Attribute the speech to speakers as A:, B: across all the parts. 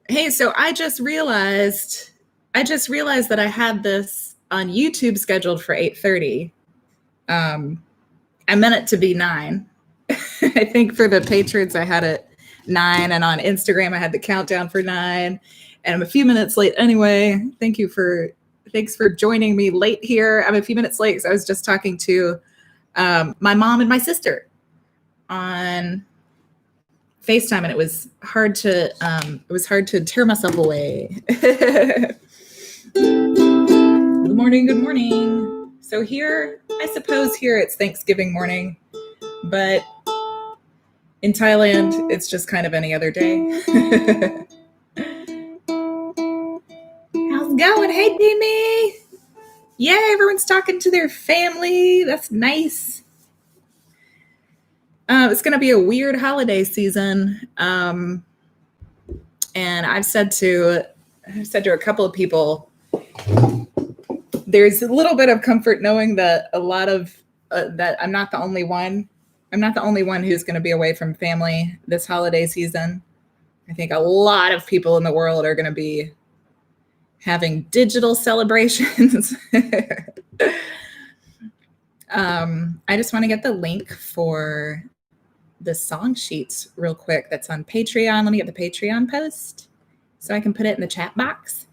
A: Hey, so I just realized that I had this on YouTube scheduled for 8:30. Um, I meant it to be 9. I think for the patrons I had it 9, and on Instagram I had the countdown for 9, and I'm a few minutes late anyway. Thanks for joining me late here. I'm a few minutes late because I was just talking to my mom and my sister on FaceTime, and it was hard to tear myself away. Good morning, good morning. So here, I suppose here it's Thanksgiving morning, but in Thailand it's just kind of any other day. How's it going? Hey, Demi. Yeah, everyone's talking to their family. That's nice. It's going to be a weird holiday season, and I've said to a couple of people, there's a little bit of comfort knowing that that I'm not the only one. I'm not the only one who's going to be away from family this holiday season. I think a lot of people in the world are going to be having digital celebrations. I just want to get the link for the song sheets real quick that's on Patreon. Let me get the Patreon post so I can put it in the chat box.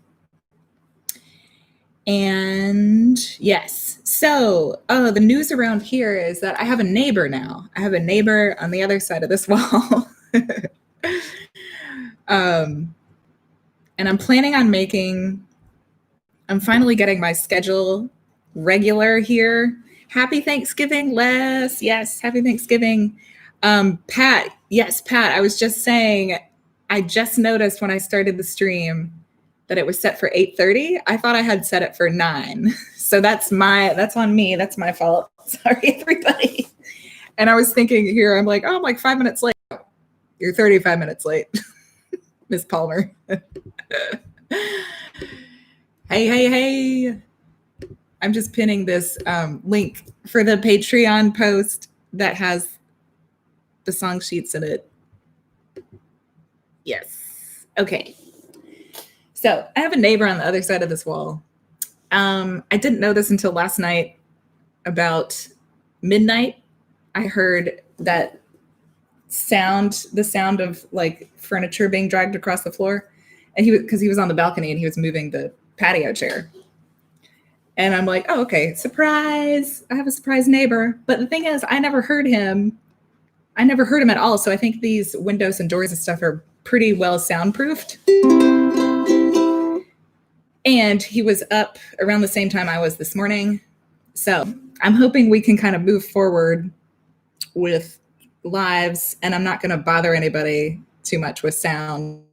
A: And yes, so the news around here is that I have a neighbor now. I have a neighbor on the other side of this wall. And I'm planning on I'm finally getting my schedule regular here. Happy Thanksgiving, Les. Yes, happy Thanksgiving. Pat, yes, Pat, I was just saying, I just noticed when I started the stream that it was set for 8:30. I thought I had set it for 9. So that's on me. That's my fault. Sorry, everybody. And I was thinking here, I'm like, oh, I'm like 5 minutes late. You're 35 minutes late, Miss Palmer. Hey. I'm just pinning this link for the Patreon post that has the song sheets in it. Yes. Okay. So I have a neighbor on the other side of this wall. I didn't know this until last night. About midnight, I heard that the sound of like furniture being dragged across the floor. And because he was on the balcony and he was moving the patio chair. And I'm like, oh, okay, surprise. I have a surprise neighbor. But the thing is, I never heard him at all. So I think these windows and doors and stuff are pretty well soundproofed. And he was up around the same time I was this morning. So I'm hoping we can kind of move forward with lives, and I'm not going to bother anybody too much with sound.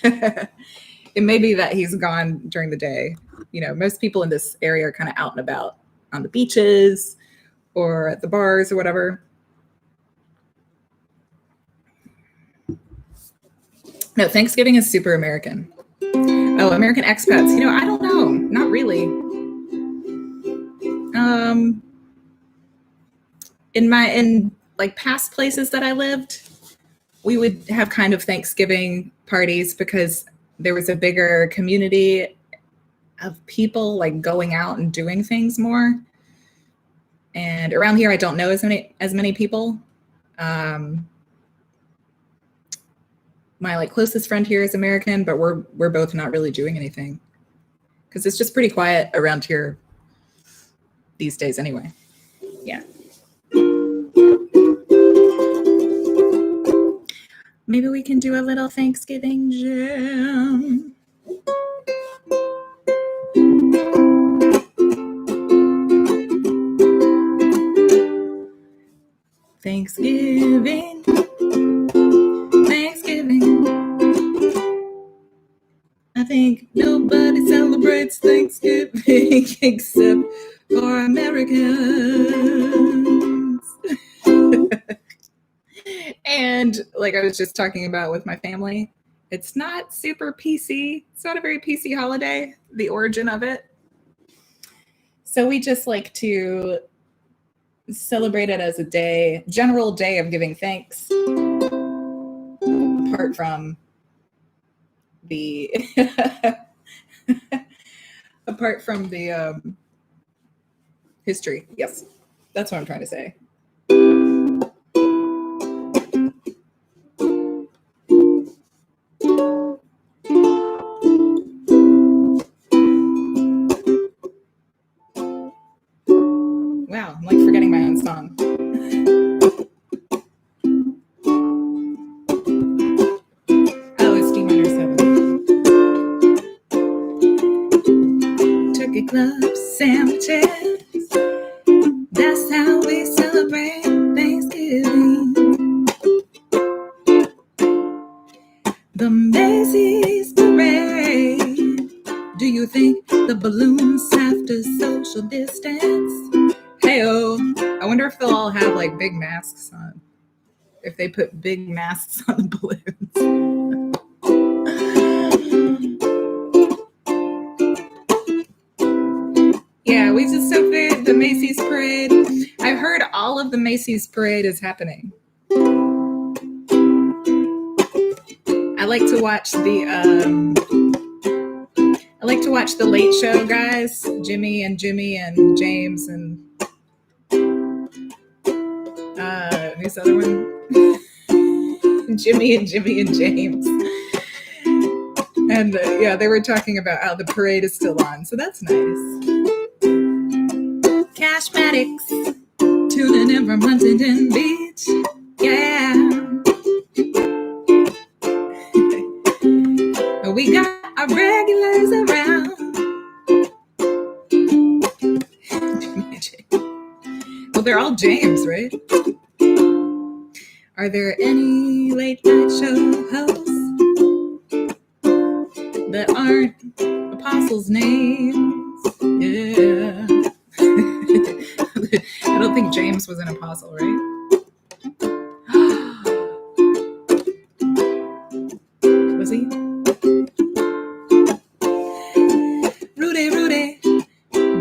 A: It may be that he's gone during the day. You know, most people in this area are kind of out and about on the beaches or at the bars or whatever. No, Thanksgiving is super American. Oh, American expats. You know, I don't know. Not really. In like past places that I lived, we would have kind of Thanksgiving parties because there was a bigger community of people like going out and doing things more. And around here, I don't know as many people. My like closest friend here is American, but we're both not really doing anything because it's just pretty quiet around here these days anyway. Yeah. Maybe we can do a little Thanksgiving jam. Thanksgiving. I think nobody celebrates Thanksgiving except for Americans. And like I was just talking about with my family, it's not super PC. It's not a very PC holiday, the origin of it. So we just like to celebrate it as a general day of giving thanks, apart from the apart from the history. Yes, that's what I'm trying to say. Wow, I'm like forgetting my own song. Oh, it's D minor 7. Turkey club sandwiches. That's how we celebrate Thanksgiving. The Macy's parade. Do you think the balloons have to social distance? Hey-oh. I wonder if they'll all have like big masks on. If they put big masks on the balloons. Yeah, we just hosted the Macy's parade. I've heard all of the Macy's parade is happening. I like to watch the Late Show guys, Jimmy and James and who's the other one? Jimmy and James. And yeah, they were talking about how the parade is still on, so that's nice. Cashmatics, tuning in from Huntington Beach. Yeah. We got our regulars around. Well, they're all James, right? Are there any late night show hosts that aren't apostles' names? Yeah. I don't think James was an apostle, right? Was he?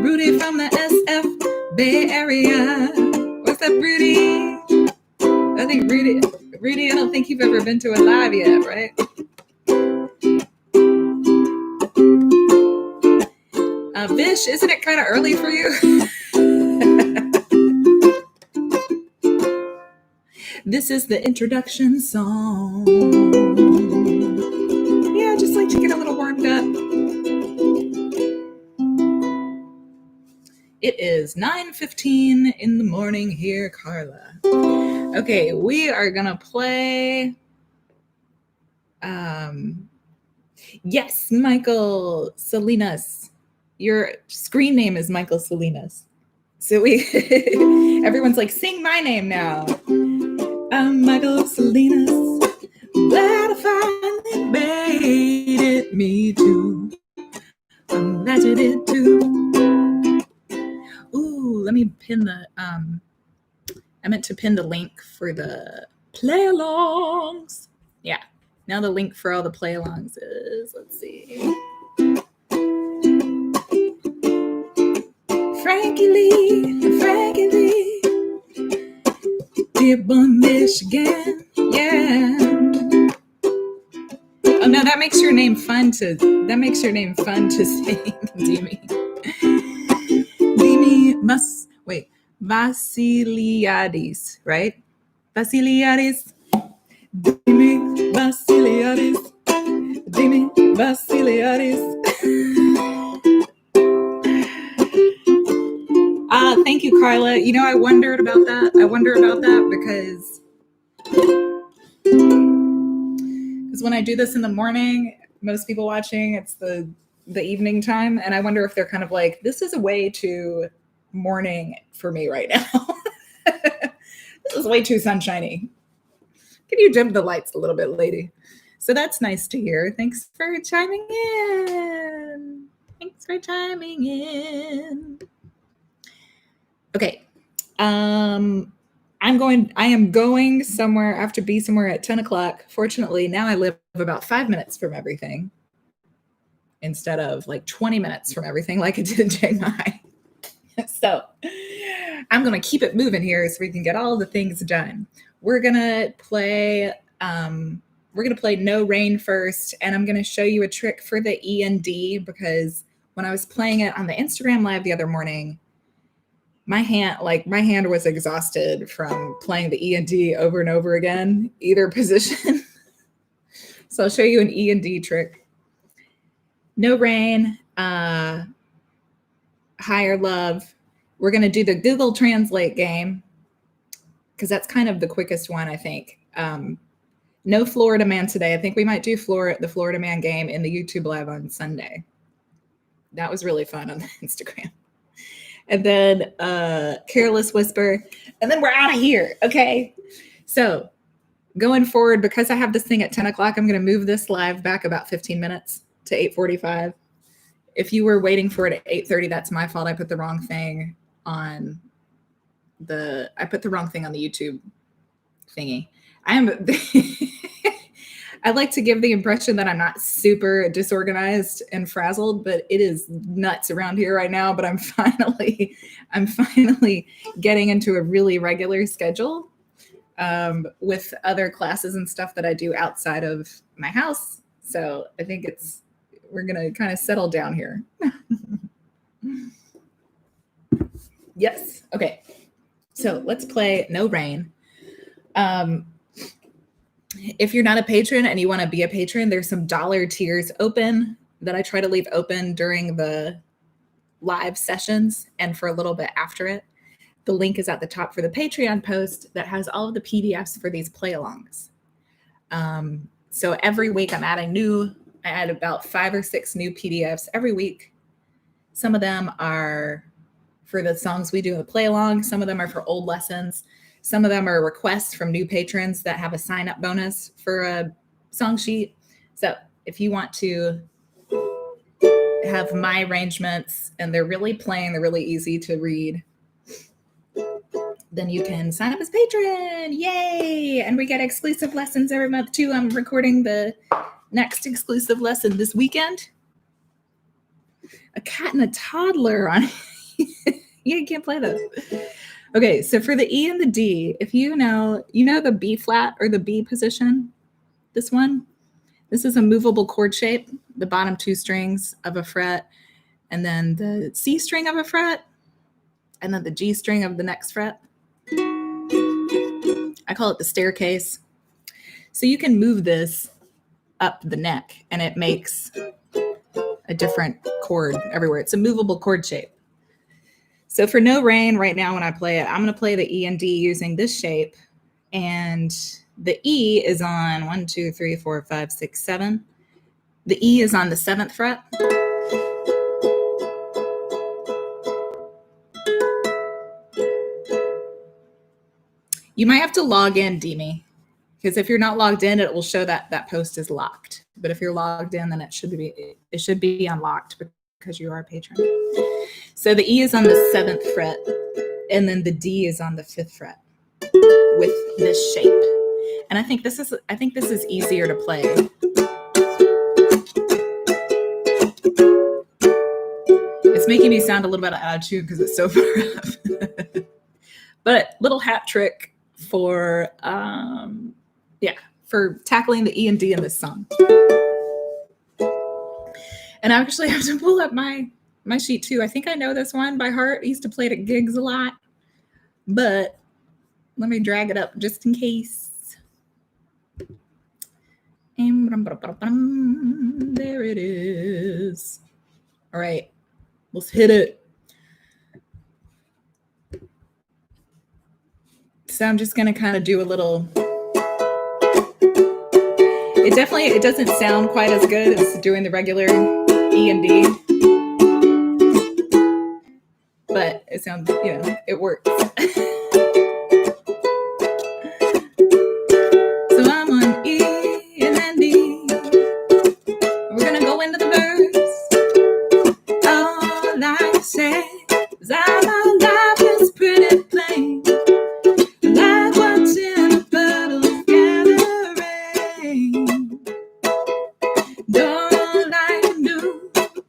A: Rudy from the SF Bay Area. What's up, Rudy? I think Rudy, I don't think you've ever been to a live yet, right? Vish, isn't it kind of early for you? This is the introduction song. Yeah, just like to get a little warmed up. It is 9:15 in the morning here, Carla. Okay, we are gonna play. Yes, Michael Salinas. Your screen name is Michael Salinas. So everyone's like, sing my name now. I'm Michael Salinas. Glad I finally made it, me too. I'm glad you did too. Ooh, let me pin the, I meant to pin the link for the play-alongs. Yeah, now the link for all the play-alongs is, let's see. Frankie Lee, Dearborn, Michigan, yeah. Oh no, that makes your name fun to sing, Demi. Vasiliadis, right? Vasiliadis. Demi Vasiliadis. Thank you, Carla. You know, I wondered about that because when I do this in the morning, most people watching, it's the evening time, and I wonder if they're kind of like, this is a way too morning for me right now. This is way too sunshiny. Can you dim the lights a little bit, lady? So that's nice to hear. Thanks for chiming in. Okay. I am going somewhere. I have to be somewhere at 10 o'clock. Fortunately, now I live about 5 minutes from everything instead of like 20 minutes from everything like I did in Chiang Mai. So I'm going to keep it moving here so we can get all the things done. We're going to play we're going to play No Rain first, and I'm going to show you a trick for the E and D, because when I was playing it on the Instagram live the other morning, my hand was exhausted from playing the E and D over and over again, either position. So I'll show you an E and D trick. No Rain, Higher Love. We're going to do the Google Translate game, because that's kind of the quickest one, I think. No Florida Man today. I think we might do the Florida Man game in the YouTube live on Sunday. That was really fun on the Instagram. And then Careless Whisper. And then we're out of here. Okay. So going forward, because I have this thing at 10 o'clock, I'm going to move this live back about 15 minutes to 8:45. If you were waiting for it at 8:30, that's my fault. I put the wrong thing on the YouTube thingy. I like to give the impression that I'm not super disorganized and frazzled, but it is nuts around here right now. But I'm finally getting into a really regular schedule with other classes and stuff that I do outside of my house. So I think we're gonna kind of settle down here. Yes. Okay. So let's play No Rain. If you're not a patron and you want to be a patron, there's some dollar tiers open that I try to leave open during the live sessions and for a little bit after it. The link is at the top for the Patreon post that has all of the PDFs for these play-alongs. So every week I add about 5 or 6 new PDFs every week. Some of them are for the songs we do in the play-along. Some of them are for old lessons. Some of them are requests from new patrons that have a sign-up bonus for a song sheet. So if you want to have my arrangements and they're really plain, they're really easy to read, then you can sign up as patron. Yay! And we get exclusive lessons every month too. I'm recording the next exclusive lesson this weekend. A cat and a toddler on you can't play those. Okay, so for the E and the D, if you know the B flat or the B position, this is a movable chord shape, the bottom 2 strings of a fret, and then the C string of a fret, and then the G string of the next fret. I call it the staircase. So you can move this up the neck and it makes a different chord everywhere. It's a movable chord shape. So for No Rain right now when I play it, I'm going to play the E and D using this shape. And the E is on 1, 2, 3, 4, 5, 6, 7. The E is on the 7th fret. You might have to log in, Demi, because if you're not logged in, it will show that that post is locked. But if you're logged in, then it should be unlocked because you are a patron. So the E is on the 7th fret, and then the D is on the 5th fret with this shape. And I think this is easier to play. It's making me sound a little bit out of tune because it's so far up. But little hat trick for tackling the E and D in this song. And I actually have to pull up my sheet too. I think I know this one by heart. I used to play it at gigs a lot, but let me drag it up just in case. And there it is. All right, let's hit it. So I'm just going to kind of do a little. It doesn't sound quite as good as doing the regular E and D, but it sounds, it works. So I'm on E and then D. We're going to go into the verse. All I say is our life is pretty plain. Like watching a puddle gathering. All I can do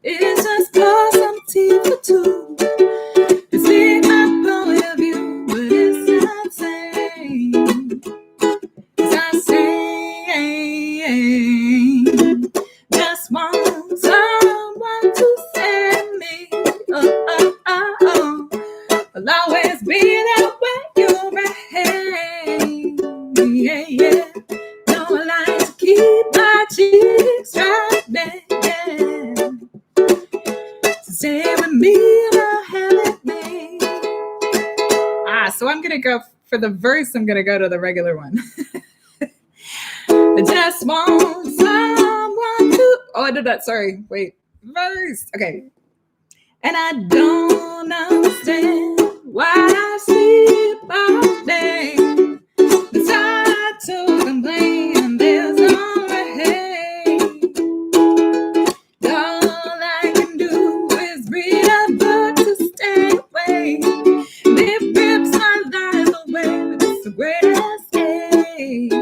A: is just pour some tea for two. And see my point of view, but cheeks dry down. Stay with me and I'll have it made. So I'm gonna go for the verse. I'm gonna go to the regular one. I just want someone to. Oh, I did that. Sorry. Wait. Verse. Okay. And I don't understand why I sleep all day. It's hard to complain and there's no way. All I can do is read a book to stay away. It rips my life away, but it's the greatest escape.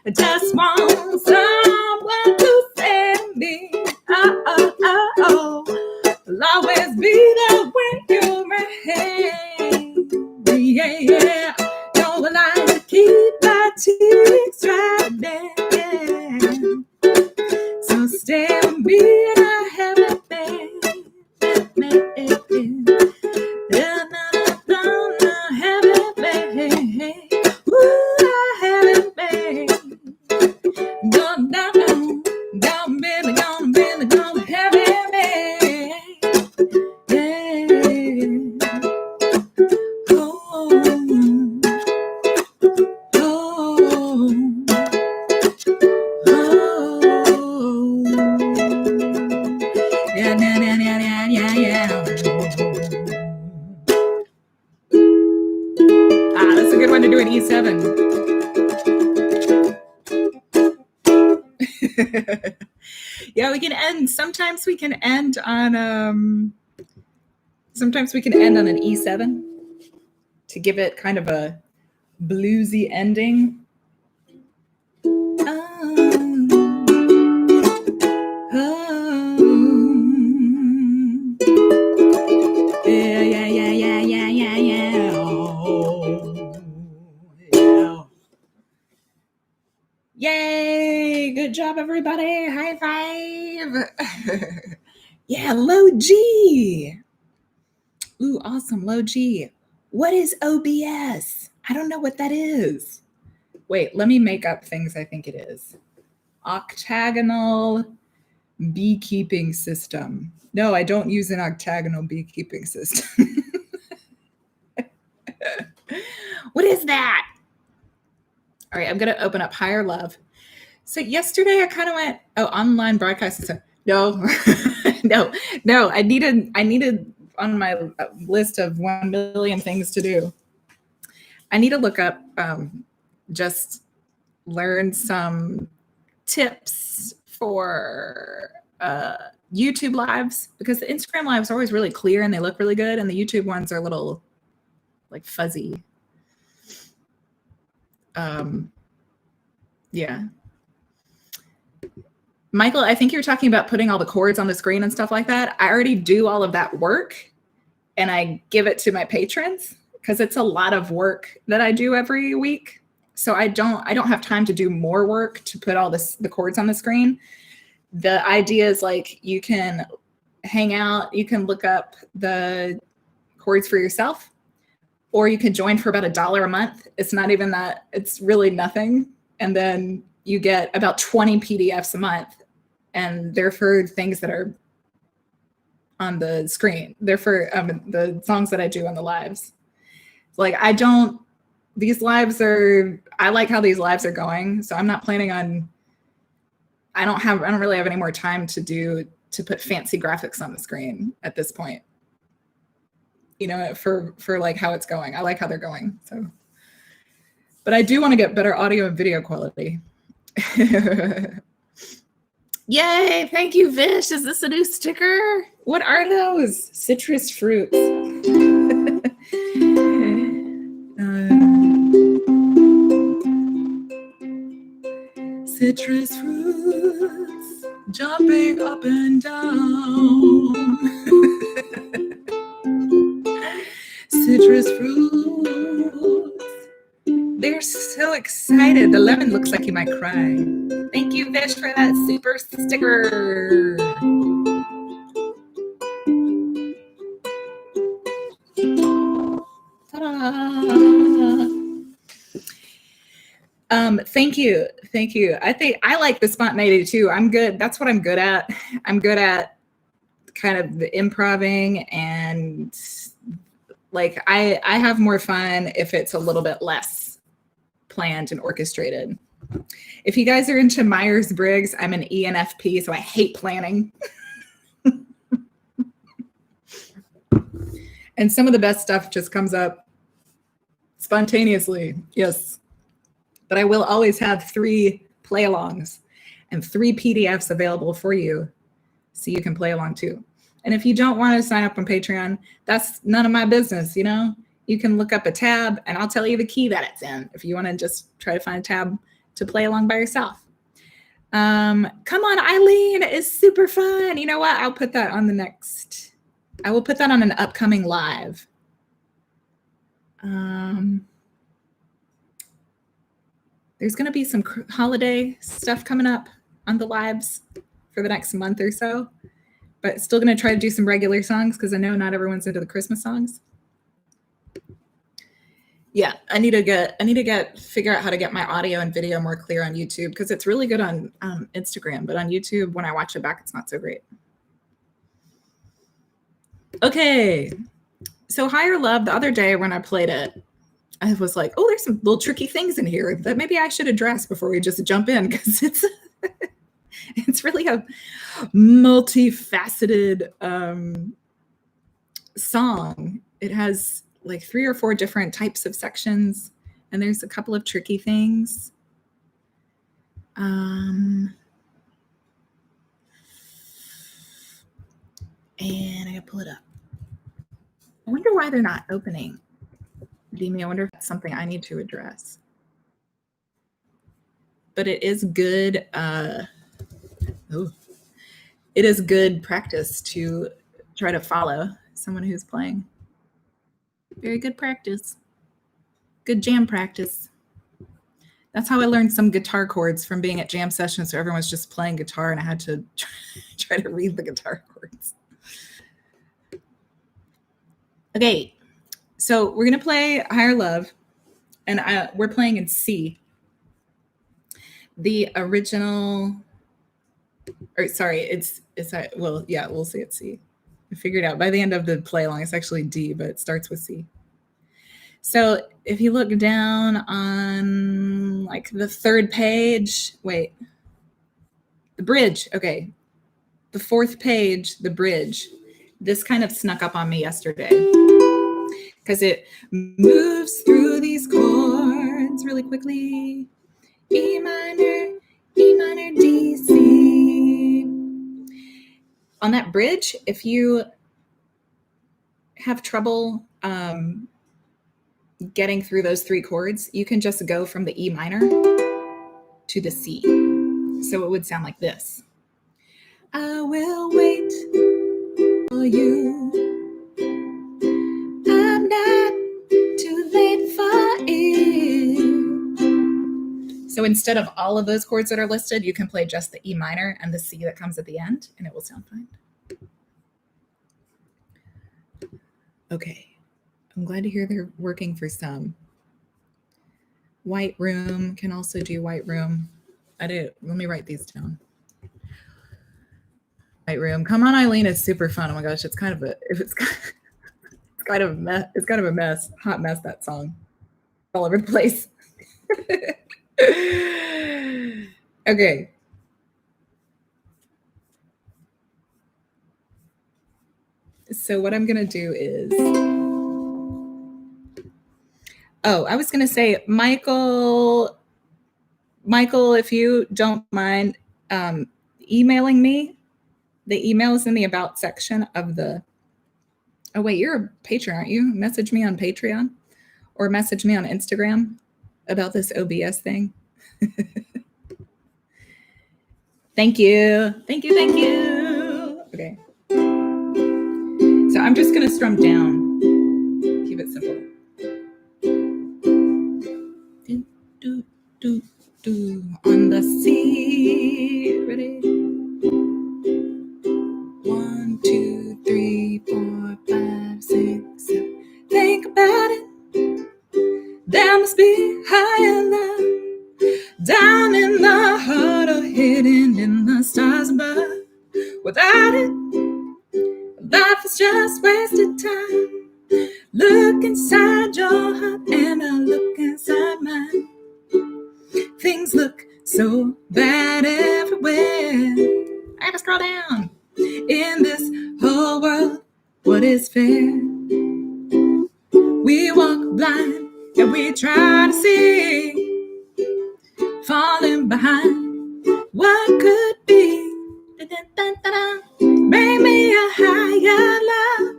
A: I just want someone to save me. Oh. I'll always be there when you're right. Yeah. Don't like to keep my cheeks dry down. So stay with me and I'll have it made. That's a good one to do an E7. Yeah, we can end. Sometimes we can end on an E7 to give it kind of a bluesy ending. Yay! Good job, everybody. High five. Yeah, low G. Ooh, awesome. Low G. What is OBS? I don't know what that is. Wait, let me make up things I think it is. Octagonal beekeeping system. No, I don't use an octagonal beekeeping system. What is that? All right, I'm going to open up Higher Love. So yesterday I kind of went, online broadcasting. So no, no, I needed on my list of 1 million things to do. I need to look up, just learn some tips for YouTube lives, because the Instagram lives are always really clear and they look really good. And the YouTube ones are a little like fuzzy. Yeah. Michael, I think you're talking about putting all the chords on the screen and stuff like that. I already do all of that work and I give it to my patrons because it's a lot of work that I do every week. So I don't have time to do more work to put all the chords on the screen. The idea is like you can hang out, you can look up the chords for yourself, or you can join for about $1 a month. It's not even that, it's really nothing. And then you get about 20 PDFs a month, and they're for things that are on the screen. They're for the songs that I do on the lives. Like I like how these lives are going. So I'm not planning on, I don't really have any more time to put fancy graphics on the screen at this point. You know, for like how it's going. I like how they're going. So, but I do want to get better audio and video quality. Yay! Thank you, Vish. Is this a new sticker? What are those? Citrus fruits. Citrus fruits jumping up and down. Citrus fruits. They're so excited. The lemon looks like he might cry. Thank you, Vish, for that super sticker. Thank you. Thank you. I think I like the spontaneity too. I'm good. That's what I'm good at. I'm good at kind of the improving, and like I have more fun if it's a little bit less planned and orchestrated. If you guys are into Myers-Briggs, I'm an ENFP, so I hate planning. And some of the best stuff just comes up spontaneously. Yes. But I will always have 3 play-alongs and 3 PDFs available for you so you can play along too. And if you don't want to sign up on Patreon, that's none of my business, you know? You can look up a tab and I'll tell you the key that it's in if you want to just try to find a tab to play along by yourself. Come on, Eileen, it's super fun. You know what? I'll put that on I will put that on an upcoming live. There's going to be some holiday stuff coming up on the lives for the next month or so, but still going to try to do some regular songs because I know not everyone's into the Christmas songs. Yeah, I need to figure out how to get my audio and video more clear on YouTube because it's really good on Instagram, but on YouTube, when I watch it back, it's not so great. Okay, so Higher Love, the other day when I played it, I was like, oh, there's some little tricky things in here that maybe I should address before we just jump in because it's really a multifaceted song. It has like 3 or 4 different types of sections, and there's a couple of tricky things. And I gotta pull it up. I wonder why they're not opening. Demi, I wonder if that's something I need to address. But it is good. It is good practice to try to follow someone who's playing. Very good practice. Good jam practice. That's how I learned some guitar chords from being at jam sessions. So everyone's just playing guitar and I had to try to read the guitar chords. Okay, so we're going to play Higher Love, and we're playing in C. The original, or sorry, well, yeah, we'll say it's C. I figured out by the end of the play along, it's actually D, but it starts with C. So if you look down on like the 3rd page, wait, the bridge, okay. The 4th page, the bridge, this kind of snuck up on me yesterday because it moves through these chords really quickly. E minor, D, C. On that bridge, if you have trouble getting through those 3 chords, you can just go from the E minor to the C. So it would sound like this. I will wait for you. I'm not too late for you. So instead of all of those chords that are listed, you can play just the E minor and the C that comes at the end, and it will sound fine. Okay. I'm glad to hear they're working for some. White Room can also do White Room. Let me write these down. White Room. Come on, Eileen. It's super fun. Oh my gosh, it's kind of a mess. It's kind of a mess. Hot mess, that song. All over the place. Okay. So what I'm gonna do is, I was gonna say, Michael, if you don't mind emailing me, the email is in the about section of the. Oh wait, you're a patron, aren't you? Message me on Patreon or message me on Instagram about this OBS thing. Thank you. Okay. So I'm just gonna strum down. Keep it simple. Do, do, do, do. On the C. Ready? 1, 2, 3, 4, 5, 6, 7. Think about it. must be higher love, down in the heart or hidden in the stars above. Without it, life is just wasted time. Look inside your heart and I look inside mine. Things look so bad everywhere. I gotta scroll down. In this whole world, what is fair? We walk blind and we try to see, falling behind what could be. Bring me a higher love.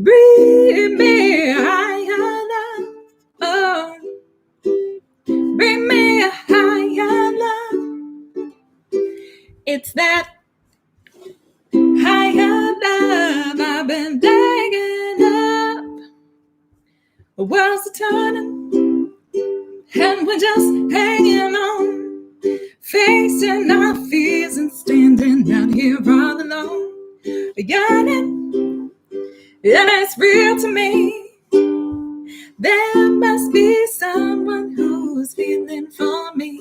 A: Bring me a higher love. Oh, bring me a higher love. It's that higher love I've been digging up. The world's turning and we're just hanging on, facing our fears and standing out here all alone. Yearning, and it's real to me. There must be someone who's feeling for me.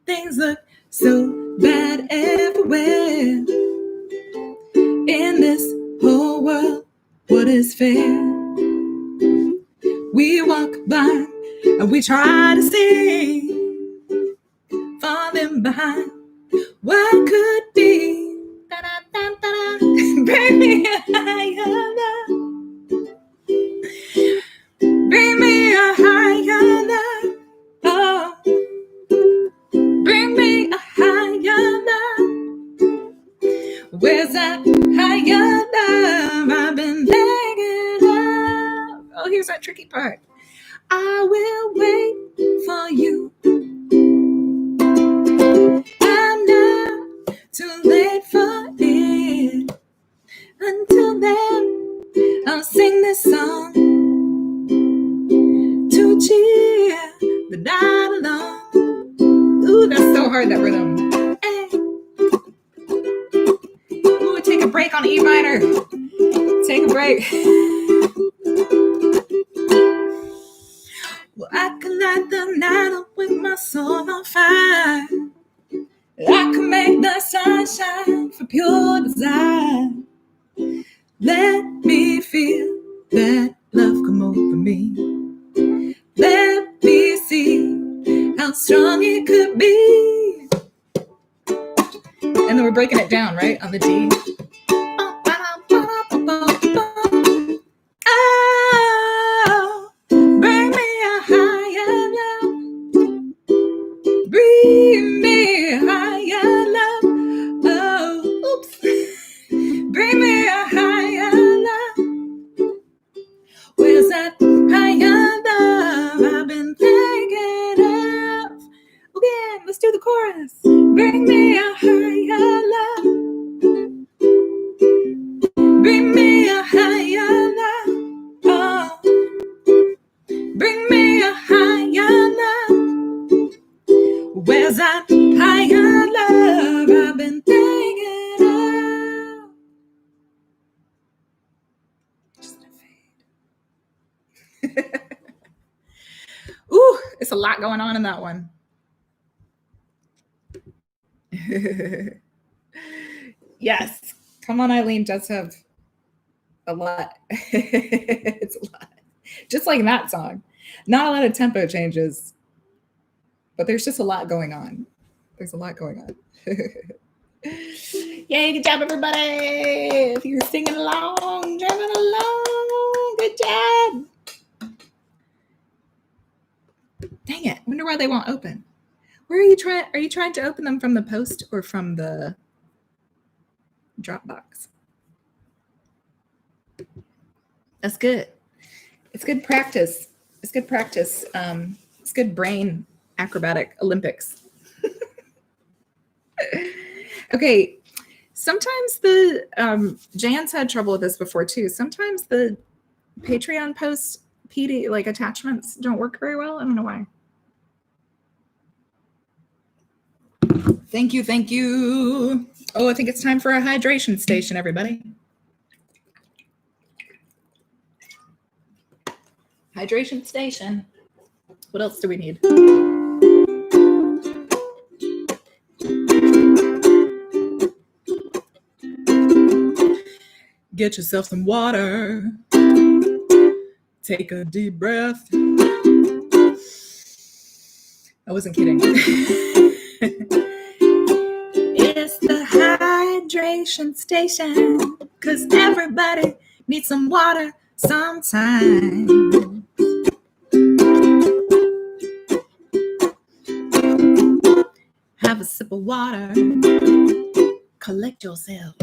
A: Things look so bad everywhere. In this whole world, what is fair? We walk by and we try to see, falling behind what could be. Da-da-da-da-da. Bring me a higher love. Bring me a higher love. Oh, bring me a higher love. Where's that higher love I've been begging of? Oh, here's that tricky part. I will wait for you. I'm not too late for it. Until then, I'll sing this song to cheer the night along. Ooh, that's so hard, that rhythm. Hey. Ooh, take a break on E minor. Take a break. Well, I can light the night up with my soul on fire. I can make the sunshine for pure desire. Let me feel that love come over me. Let me see how strong it could be. And then we're breaking it down, right? On the D. Oh, bring me a higher love. Bring me a higher love. Oh, oops. Bring me a higher love. Where's that higher love I've been thinking of? Okay, let's do the chorus. Bring me a higher love. Bring me a higher love. Oh, bring me a higher love. Where's that higher love I've been thinking of? Just a fade. Ooh, it's a lot going on in that one. Yes. Come on, Eileen does have a lot. It's a lot. Just like that song. Not a lot of tempo changes, but there's just a lot going on. There's a lot going on. Yay, good job, everybody. If you're singing along, jamming along, good job. Dang it. Wonder why they won't open. Where are you trying? Are you trying to open them from the post or from the Dropbox? That's good. It's good practice. It's good practice. It's good brain acrobatic Olympics. Okay. Sometimes the Jan's had trouble with this before too. Sometimes the Patreon post PD like attachments don't work very well. I don't know why. Thank you, thank you. Oh, I think it's time for a hydration station, everybody. Hydration station. What else do we need? Get yourself some water. Take a deep breath. I wasn't kidding. It's the hydration station, 'cause everybody needs some water sometime. Have a sip of water. Collect yourself.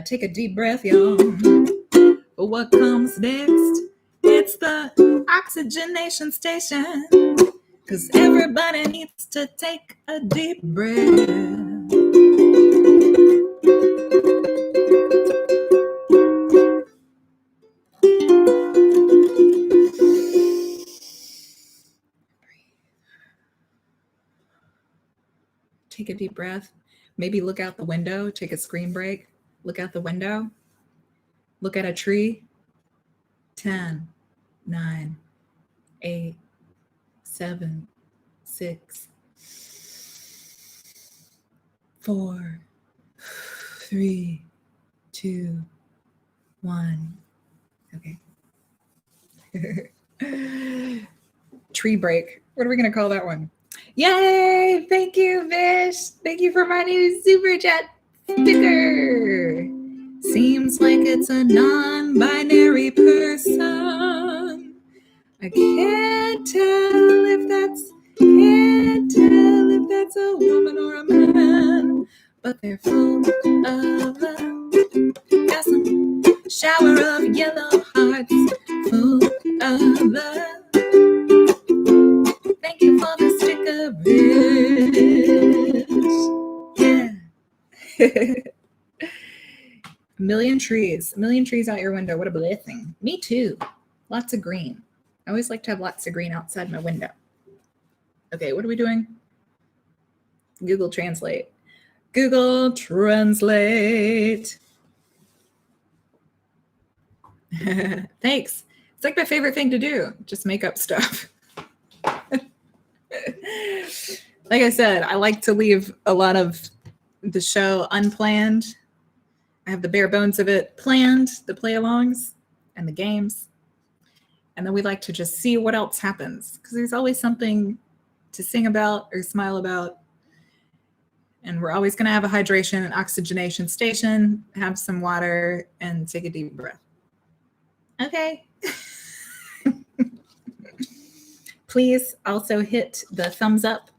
A: Take a deep breath, y'all. But what comes next? It's the oxygenation station, 'cause everybody needs to take a deep breath. Take a deep breath. Maybe look out the window, take a screen break. Look out the window. Look at a tree. 10, 9, 8, 7, 6, 4, 3, 2, 1. Okay. Tree break. What are we going to call that one? Yay! Thank you, Vish. Thank you for my new super chat sticker. Seems like it's a non-binary person. I can't tell if that's a woman or a man, but they're full of love. Got some shower of yellow hearts, full of love. Thank you for the sticker, bitch. Yeah. A million trees out your window. What a blessing. Me too. Lots of green. I always like to have lots of green outside my window. Okay, what are we doing? Google Translate. Google Translate. Thanks. It's like my favorite thing to do. Just make up stuff. Like I said, I like to leave a lot of the show unplanned. I have the bare bones of it planned, the play-alongs and the games. And then we like to just see what else happens, because there's always something to sing about or smile about. And we're always going to have a hydration and oxygenation station, have some water, and take a deep breath. Okay. Please also hit the thumbs up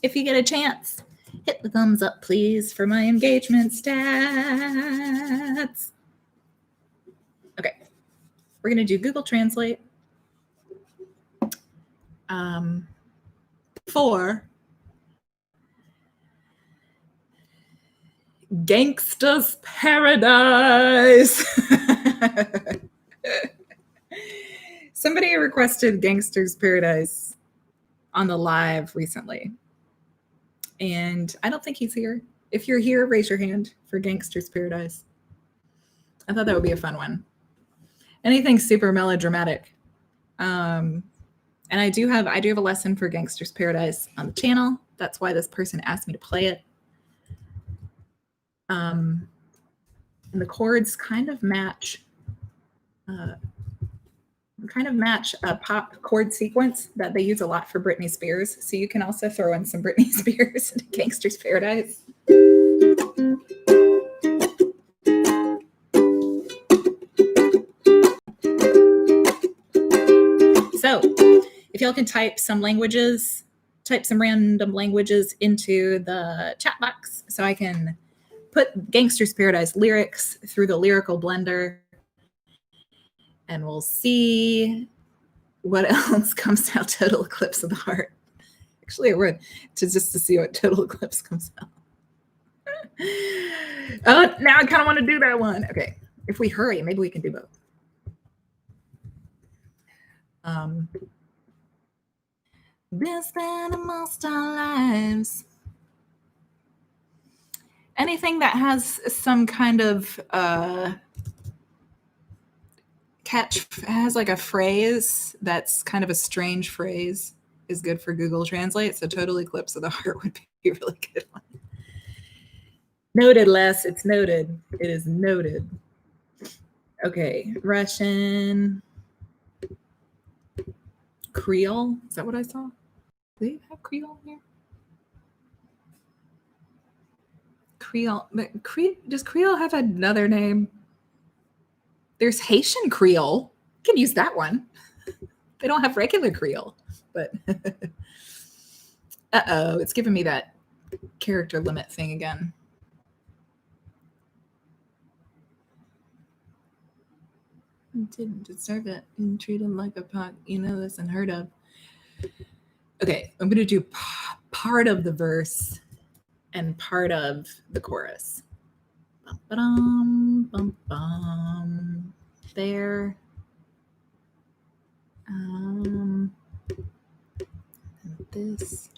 A: if you get a chance. Hit the thumbs up, please, for my engagement stats. Okay. We're going to do Google Translate for Gangsta's Paradise. Somebody requested Gangsta's Paradise on the live recently. And I don't think he's here. If you're here, raise your hand for Gangsta's Paradise. I thought that would be a fun one. Anything super melodramatic. And I do have a lesson for Gangsta's Paradise on the channel. That's why this person asked me to play it. And the chords kind of match a pop chord sequence that they use a lot for Britney Spears. So you can also throw in some Britney Spears into Gangsta's Paradise. So if y'all can type some random languages into the chat box so I can put Gangsta's Paradise lyrics through the lyrical blender, and we'll see what else comes out. Total Eclipse of the Heart. Actually, I would to see what Total Eclipse comes out. Oh, now I kind of want to do that one. Okay, if we hurry, maybe we can do both. Been spending most our lives. Anything that has some kind of has like a phrase that's kind of a strange phrase is good for Google Translate. So Total Eclipse of the Heart would be a really good one. Noted, Les. It's noted. It is noted. Okay, Russian. Creole. Is that what I saw? Do they have Creole here? Creole. But does Creole have another name? There's Haitian Creole. You can use that one. They don't have regular Creole, but uh-oh, it's giving me that character limit thing again. You didn't deserve it. You didn't treat him like a pot. You know this unheard of. Okay, I'm going to do part of the verse and part of the chorus. Bum, bum, bum. There. This.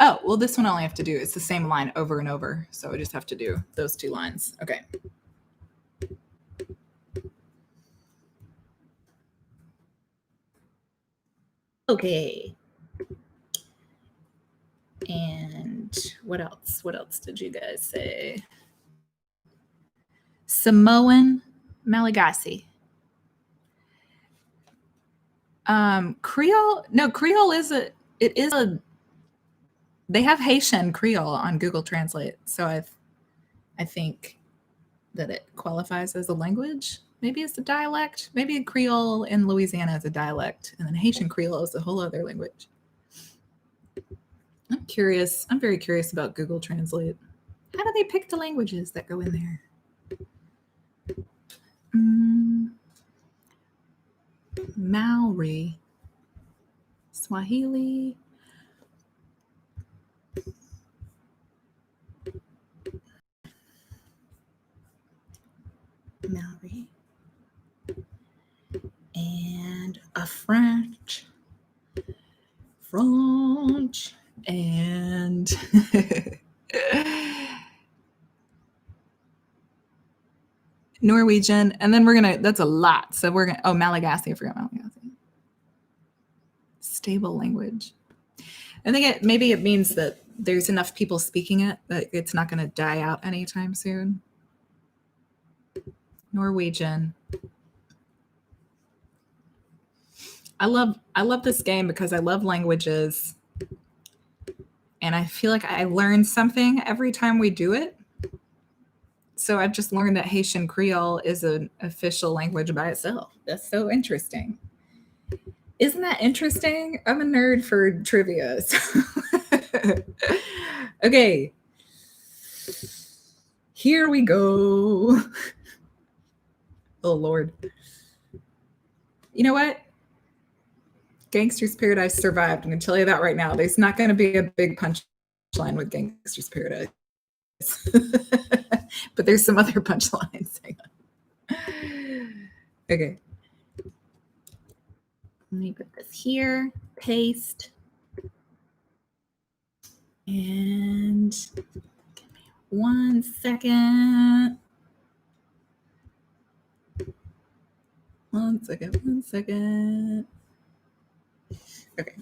A: Oh, well, this one I only have to do. It's the same line over and over. So I just have to do those 2 lines. Okay. Okay. And what else? What else did you guys say? Samoan Malagasy. Creole. No, Creole is they have Haitian Creole on Google Translate. So I think that it qualifies as a language. Maybe it's a dialect. Maybe Creole in Louisiana is a dialect. And then Haitian Creole is a whole other language. I'm curious. I'm very curious about Google Translate. How do they pick the languages that go in there? Maori, Swahili. Maori. And a French. And Norwegian. And then that's a lot. So Malagasy. I forgot Malagasy. Stable language. I think maybe it means that there's enough people speaking it that it's not going to die out anytime soon. Norwegian. I love this game because I love languages. And I feel like I learn something every time we do it. So I've just learned that Haitian Creole is an official language by itself. That's so interesting. Isn't that interesting? I'm a nerd for trivia. So. Okay. Here we go. Oh, Lord. You know what? Gangsta's Paradise survived. I'm going to tell you that right now. There's not going to be a big punchline with Gangsta's Paradise. But there's some other punchlines. Hang on. Okay. Let me put this here. Paste. And give me 1 second. 1 second. 1 second. Okay.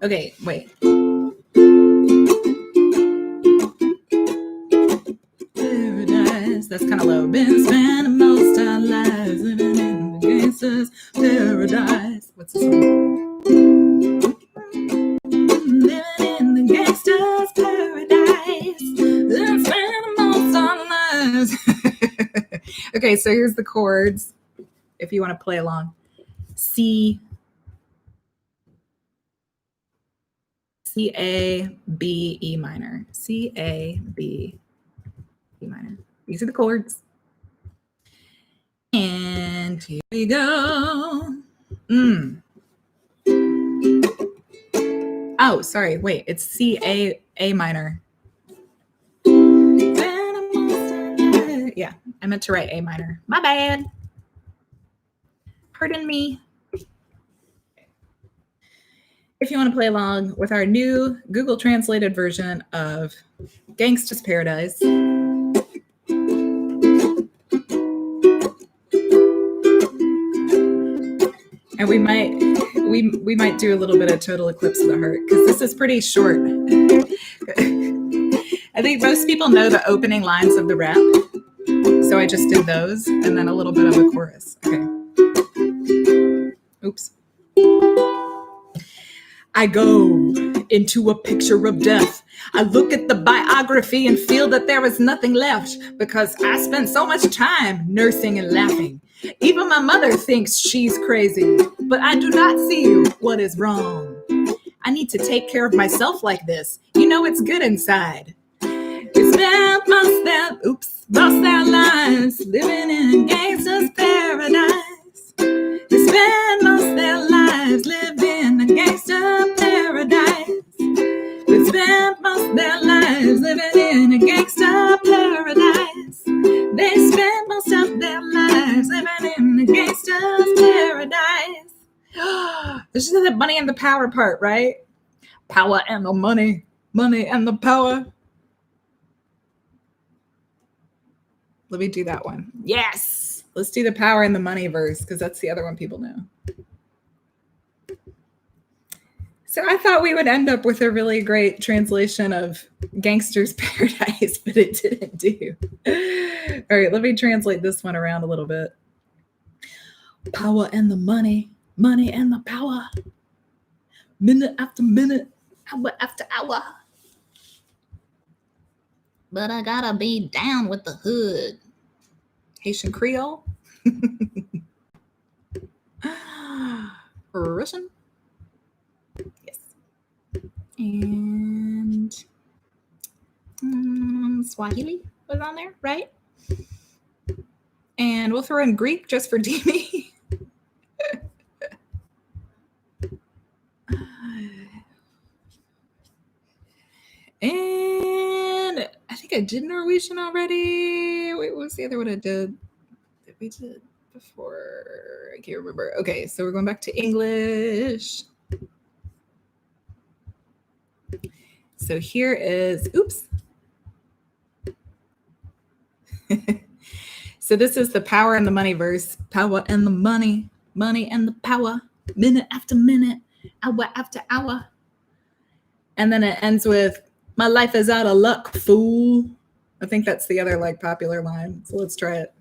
A: Okay, wait. Paradise, that's kind of low. Been spending most our lives living in the gangsta's paradise. What's the song? Living in the gangsta's paradise. Been spending most our lives. Okay, so here's the chords. If you want to play along. C, A, B, E minor. C, A, B, E minor. These are the chords. And here we go. Oh, sorry. Wait, it's C, A minor. Yeah, I meant to write A minor. My bad. Pardon me. If you want to play along with our new Google translated version of Gangsta's Paradise, And we might do a little bit of Total Eclipse of the Heart because this is pretty short. I think most people know the opening lines of the rap. So I just did those and then a little bit of a chorus. Okay. Oops. I go into a picture of death. I look at the biography and feel that there is nothing left because I spent so much time nursing and laughing. Even my mother thinks she's crazy, but I do not see what is wrong. I need to take care of myself like this. You know it's good inside. We spent most their lives living in gangsta's paradise. They spend most their lives living in gangsta paradise. They spent most their lives living in a gangsta paradise. They spent most of their lives living in a gangsta's paradise. This is the money and the power part, right? Power and the money, money and the power. Let me do that one. Yes. Let's do the power and the money verse because that's the other one people know. So I thought we would end up with a really great translation of Gangster's Paradise, but it didn't do. All right, let me translate this one around a little bit. Power and the money, money and the power. Minute after minute, hour after hour. But I gotta be down with the hood. Haitian Creole. Russian. Yes. And Swahili was on there, right? And we'll throw in Greek just for Demi. And I think I did Norwegian already. Wait, what was the other one I did? That we did before? I can't remember. Okay, so we're going back to English. So here is, oops. So this is the power and the money verse. Power and the money, money and the power, minute after minute, hour after hour. And then it ends with, my life is out of luck, fool. I think that's the other like popular line. So let's try it.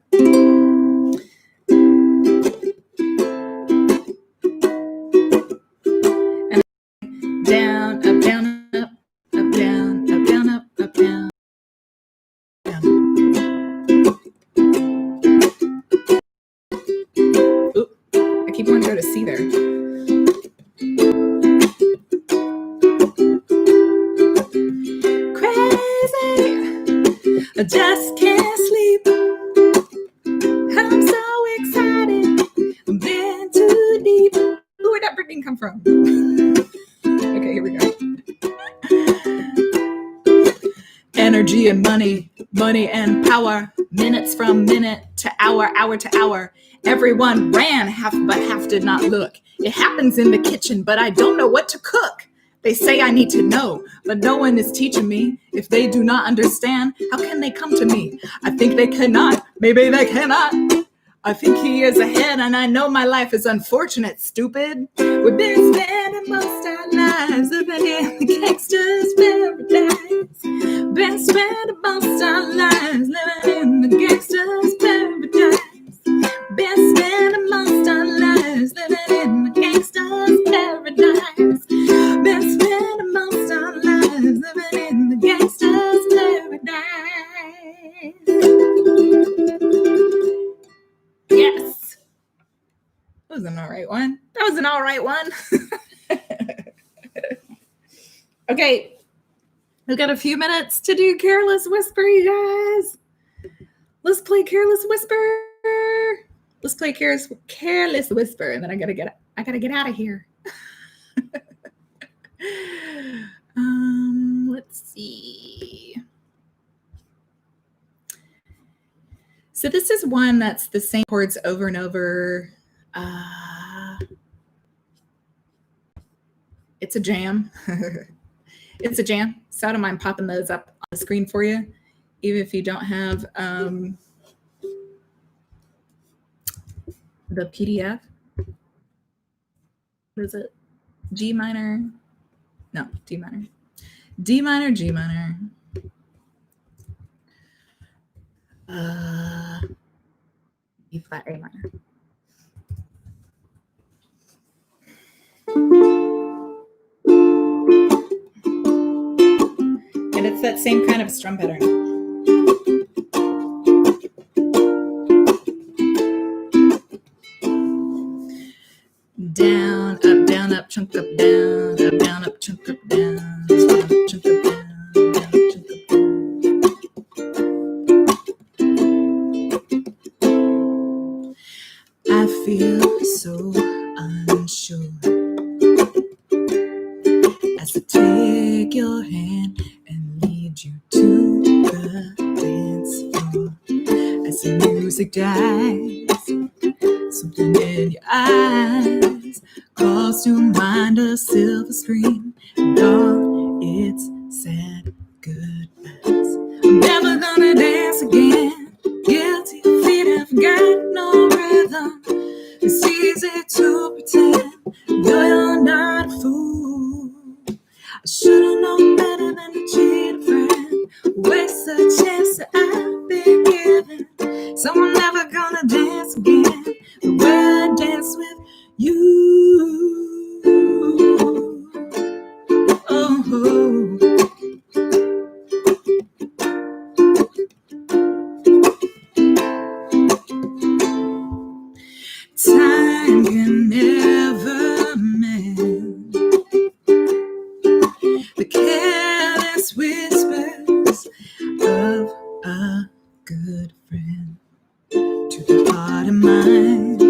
A: And down, up, down, up, up, down, up, down, up, up, down. Oop, I keep wanting to go to C there. I just can't sleep. I'm so excited. I've been too deep. Where'd that freaking come from? Okay, here we go. Energy and money, money and power. Minutes from minute to hour, hour to hour. Everyone ran, half but half did not look. It happens in the kitchen, but I don't know what to cook. They say I need to know, but no one is teaching me. If they do not understand, how can they come to me? I think they cannot, maybe they cannot. I think he is ahead, and I know my life is unfortunate, stupid. We've been spending most our lives living in the gangster's paradise. Been spending most our lives living in the gangster's paradise. Been spending most our lives living in the gangster's paradise. Been spending most our lives living in the gangster's paradise. Yes. That was an all right one. That was an all right one. Okay. We've got a few minutes to do Careless Whisper, you guys. Let's play Careless Whisper. Let's play Careless Whisper, and then I gotta get out of here. Let's see. So this is one that's the same chords over and over. It's a jam. It's a jam. So I don't mind popping those up on the screen for you, even if you don't have the PDF. What is it? G minor? No, D minor. D minor, G minor. E flat, A minor. And it's that same kind of strum pattern. Down, up, chunk up, down, up, chunk up, down, chunk up, down, chunk up, down. I feel so unsure as I take your hand and lead you to the dance floor. As the music dies, something in your eyes calls to mind a silver screen and all its sad goodbyes. I'm never gonna dance again. Guilty feet have got no rhythm. It's easy to pretend you're not a fool. I should've known better than to cheat a friend. Waste a chance that I've been given. So I'm never gonna dance again the way I dance with you. Oh. Time can never mend the careless whispers of a good friend. To the heart and mind,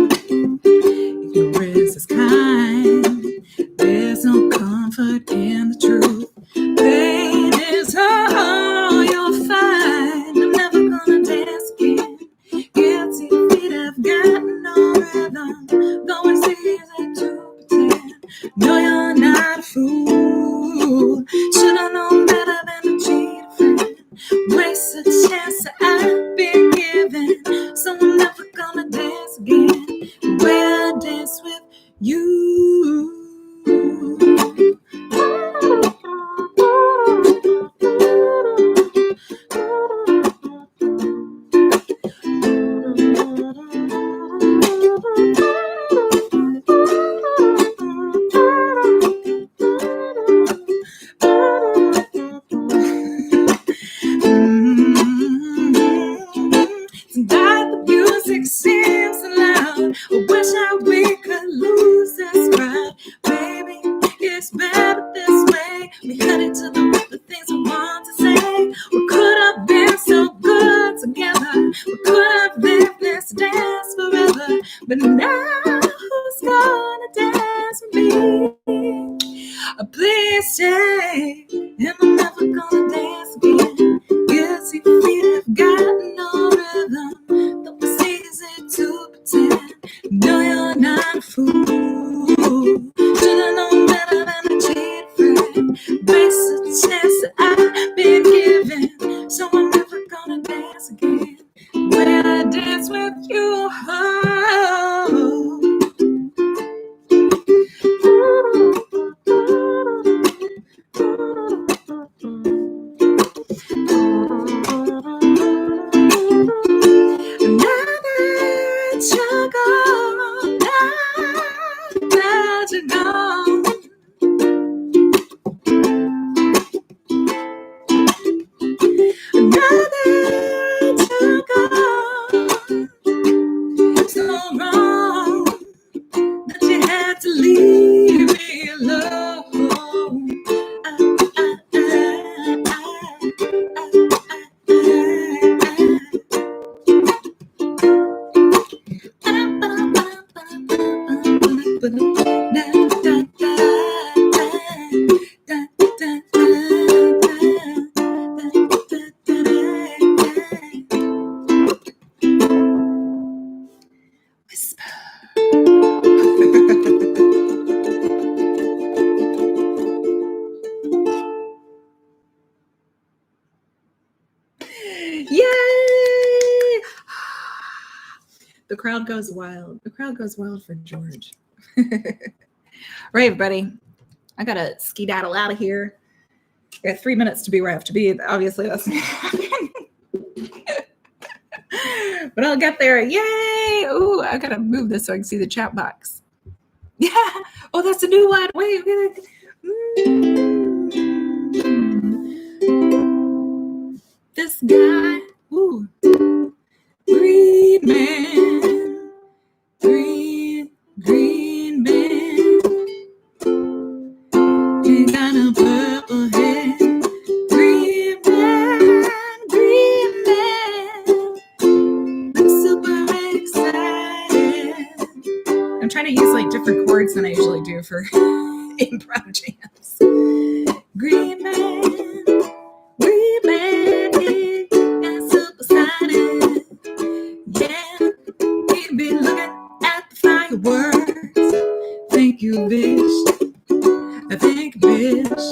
A: ignorance is kind. There's no comfort in the truth. Pain is all you'll find. I'm never gonna dance again. Guilty feet have got no rhythm. Though it's easy to pretend. No, you're not a fool. Should've known better than to cheat a friend. Waste a chance that I've been given. So I'm never gonna dance again the way I dance with you. That the music seems loud. I wish we could lose this crowd. Baby, it's better this way. We headed to the things we want to say. We could have been so good together. We could have lived this dance forever. But now who's gonna dance with me? Please stay, and I'm never gonna dance again. Guilty feet have got no rhythm. Though it's easy to pretend. No, you're not a fool. Should've known better than to cheat a friend. Waste a chance that I've been given. So I'm never gonna dance again when I dance with you. Yay! The crowd goes wild. The crowd goes wild for George. Right, everybody. I gotta skedaddle out of here. I got 3 minutes to be where I have to be. Obviously, that's not happening. But I'll get there. Yay! Ooh, I gotta move this so I can see the chat box. Yeah. Oh, that's a new one. Wait. This guy. Ooh. Green man. Green man. He got a purple hair. Green man. I'm super excited. I'm trying to use like different chords than I usually do for improv jams. Green man, I'm super excited. Yeah, he'd be looking at the fireworks. Thank you, bitch. Thank you, bitch.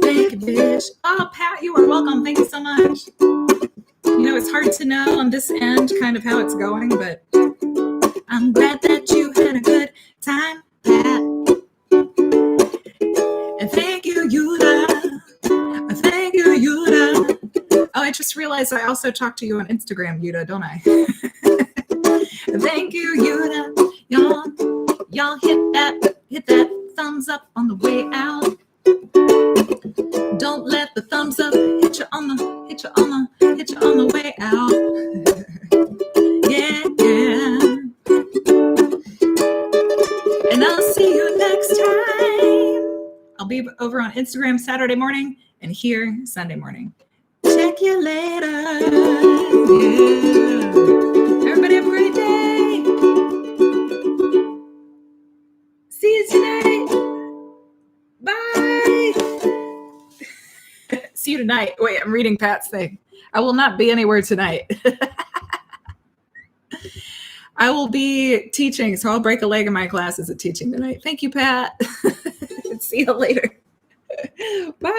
A: Thank you, bitch. Oh, Pat, you are welcome. Thank you so much. You know, it's hard to know on this end kind of how it's going, but I'm glad that you had a good time, Pat. And thank you, Yuda. Thank you, Yuda. Oh, I just realized I also talk to you on Instagram, Yuda, don't I? Thank you, Yuda. Y'all hit that thumbs up on the way out. Don't let the thumbs up hit you on the way out. Yeah. And I'll see you next time. I'll be over on Instagram Saturday morning and here Sunday morning. Check you later. Yeah. Everybody have a great day. See you tonight. Bye. See you tonight. Wait, I'm reading Pat's thing. I will not be anywhere tonight. I will be teaching, so I'll break a leg in my classes at teaching tonight. Thank you, Pat. See you later. Bye.